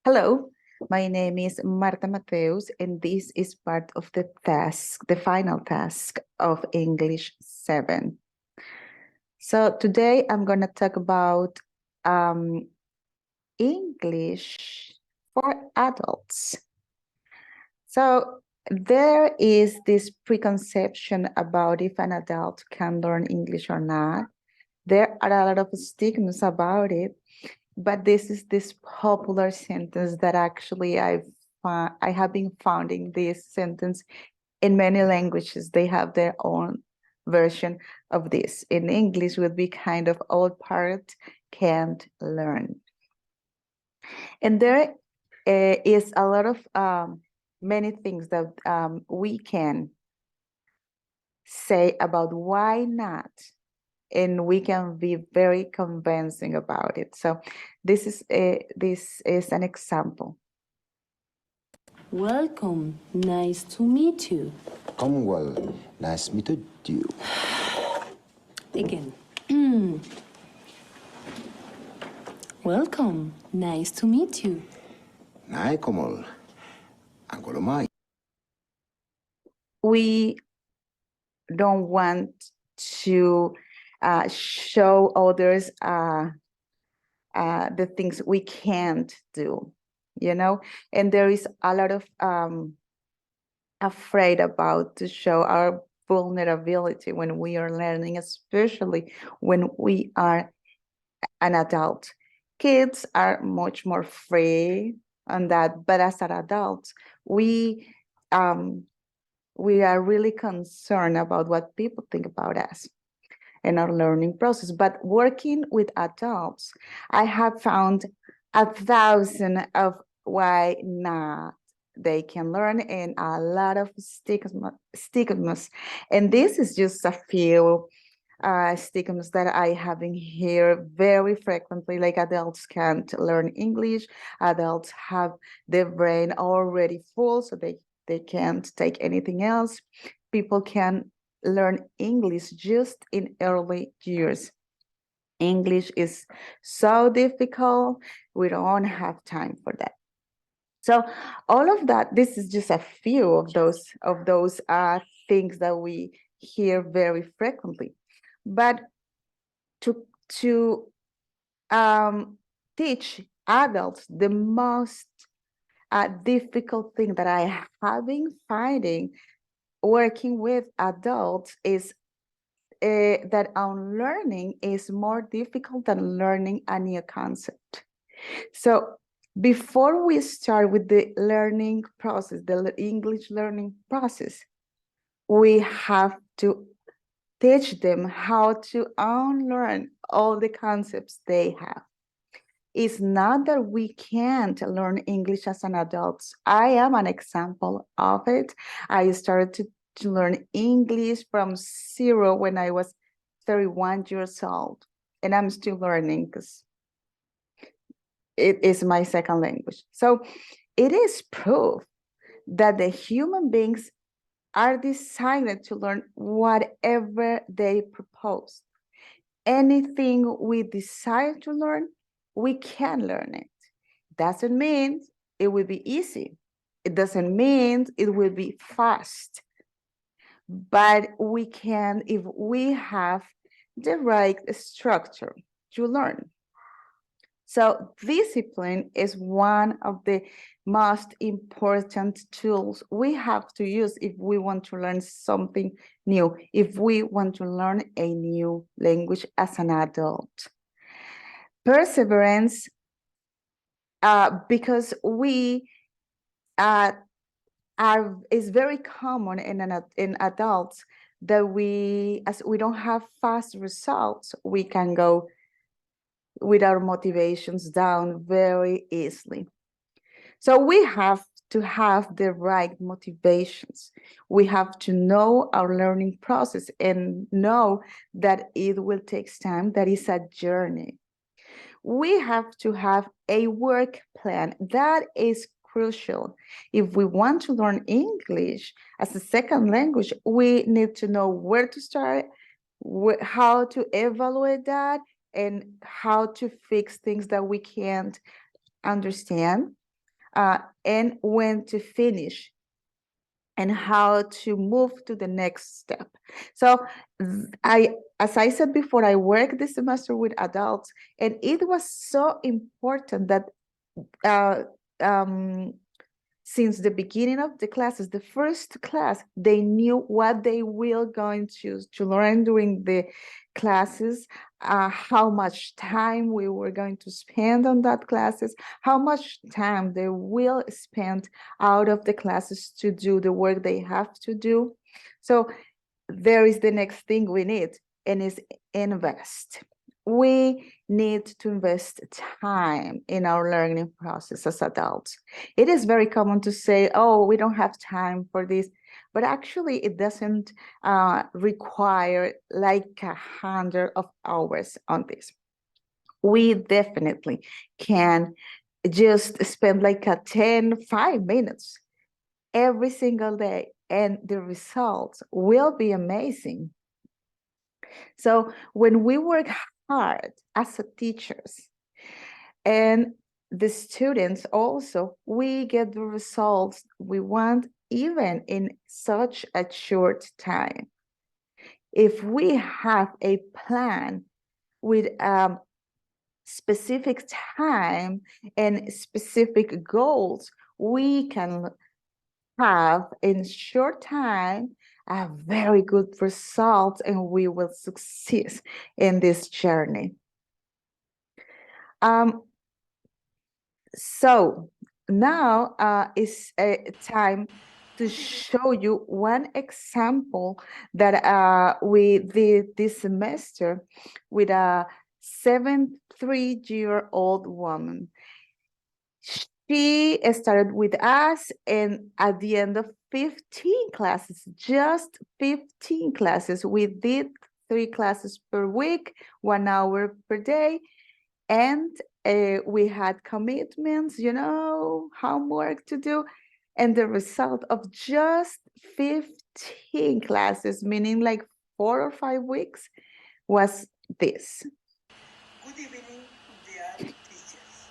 Hello, my name is Marta Mateus, and this is part of the task, the final task of English 7. So today I'm going to talk about English for adults. So there is this preconception about if an adult can learn English or not. There are a lot of stigmas about it. But this is this popular sentence that actually I have been finding this sentence in many languages. They have their own version of this. In English would be kind of old part can't learn. And there is a lot of many things that we can say about why not, and we can be very convincing about it. So this is an example. Welcome, nice to meet you. Well, nice to meet you. Again. Welcome, nice to meet you. Naikomol. Angolomai. We don't want to show others the things we can't do, and there is a lot of afraid about to show our vulnerability when we are learning, especially when we are an adult. Kids are much more free on that, but as an adult, we are really concerned about what people think about us and our learning process. But working with adults, I have found 1,000 of why not they can learn, and a lot of stigmas. And this is just a few stigmas that I have been here very frequently, like adults can't learn English, adults have their brain already full, so they can't take anything else. People can learn English just in early years. English is so difficult, we don't have time for that. So all of that, this is just a few of those things that we hear very frequently. But to teach adults, the most difficult thing that I have been finding working with adults is that unlearning is more difficult than learning a new concept. So before we start with the learning process, the English learning process, we have to teach them how to unlearn all the concepts they have. It's not that we can't learn English as an adult. I am an example of it. I started to learn English from zero when I was 31 years old, and I'm still learning because it is my second language. So it is proof that the human beings are designed to learn whatever they propose. Anything we desire to learn, we can learn it. Doesn't mean it will be easy. It doesn't mean it will be fast. But we can, if we have the right structure to learn. So discipline is one of the most important tools we have to use if we want to learn something new, if we want to learn a new language as an adult. Perseverance, because we is very common in adults that as we don't have fast results, we can go with our motivations down very easily. So we have to have the right motivations. We have to know our learning process and know that it will take time, that is a journey. We have to have a work plan. That is crucial. If we want to learn English as a second language, we need to know where to start, how to evaluate that, and how to fix things that we can't understand. and when to finish and how to move to the next step. So as I said before, I worked this semester with adults, and it was so important that since the beginning of the classes, the first class, they knew what they will going to learn during the classes, how much time we were going to spend on that classes, how much time they will spend out of the classes to do the work they have to do. So there is the next thing we need, and is invest. We need to invest time in our learning process as adults. It is very common to say, oh, we don't have time for this, but actually it doesn't require like 100 of hours on this. We definitely can just spend like 5 minutes every single day, and the results will be amazing. So when we work hard as a teachers, and the students also, we get the results we want even in such a short time. If we have a plan with specific time and specific goals, we can have in short time a very good result, and we will succeed in this journey. So now is time to show you one example that we did this semester with a 73-year-old woman. She started with us, and at the end of 15 classes, just 15 classes, we did 3 classes per week, 1 hour per day, and we had commitments, homework to do, and the result of just 15 classes, meaning like 4 or 5 weeks, was this. Good evening, dear teachers.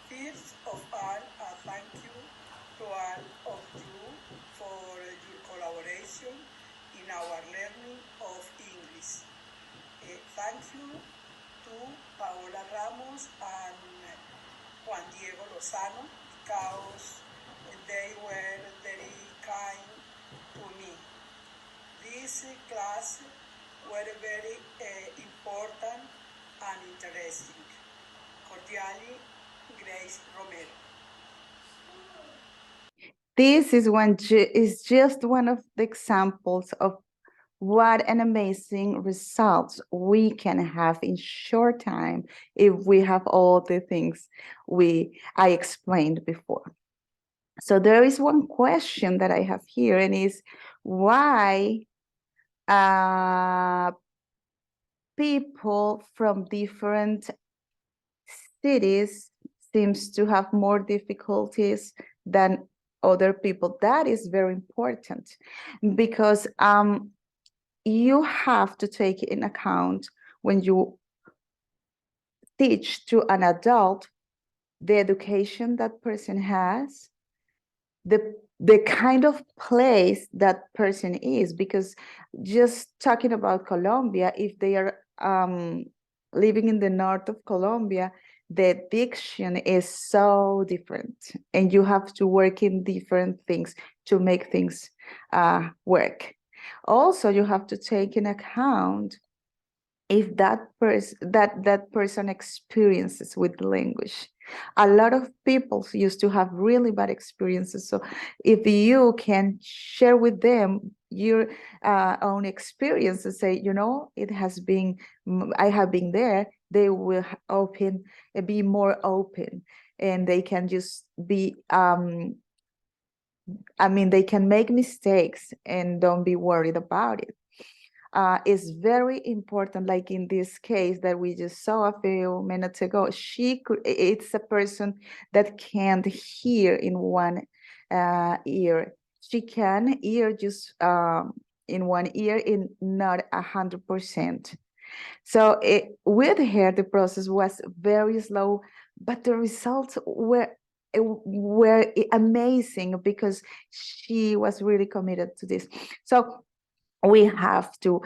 First of all, thank you to all of you for your collaboration in our learning of English. Thank you to Paola Ramos and Juan Diego Lozano, because they were very kind to me. This class were very important and interesting. Cordially, Grace Romero. This is just one of the examples of what an amazing results we can have in short time if we have all the things I explained before. So there is one question that I have here, and is why people from different cities seems to have more difficulties than other people. That is very important, because you have to take in account when you teach to an adult the education that person has, the kind of place that person is, because just talking about Colombia, if they are living in the north of Colombia, the diction is so different, and you have to work in different things to make things work. Also, you have to take in account if that person experiences with language. A lot of people used to have really bad experiences. So if you can share with them your own experiences, say, it has been, I have been there, they will be more open, and they can just be, they can make mistakes and don't be worried about it. Is very important, like in this case that we just saw a few minutes ago. It's a person that can't hear in one ear. She can hear just in one ear, in not 100%. So with her, the process was very slow, but the results were were amazing because she was really committed to this. So we have to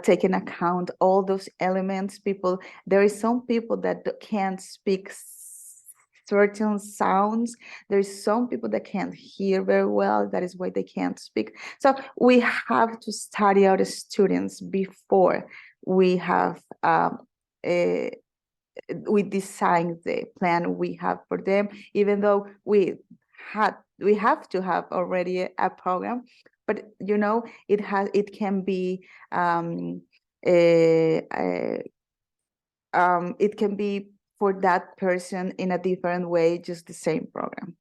take in account all those elements. There is some people that can't speak certain sounds. There's some people that can't hear very well. That is why they can't speak. So we have to study our students before we have we design the plan we have for them, even though we have to have already a program, but it can be it can be for that person in a different way, just the same program.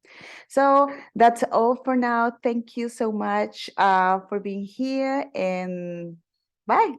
So that's all for now. Thank you so much for being here, and bye.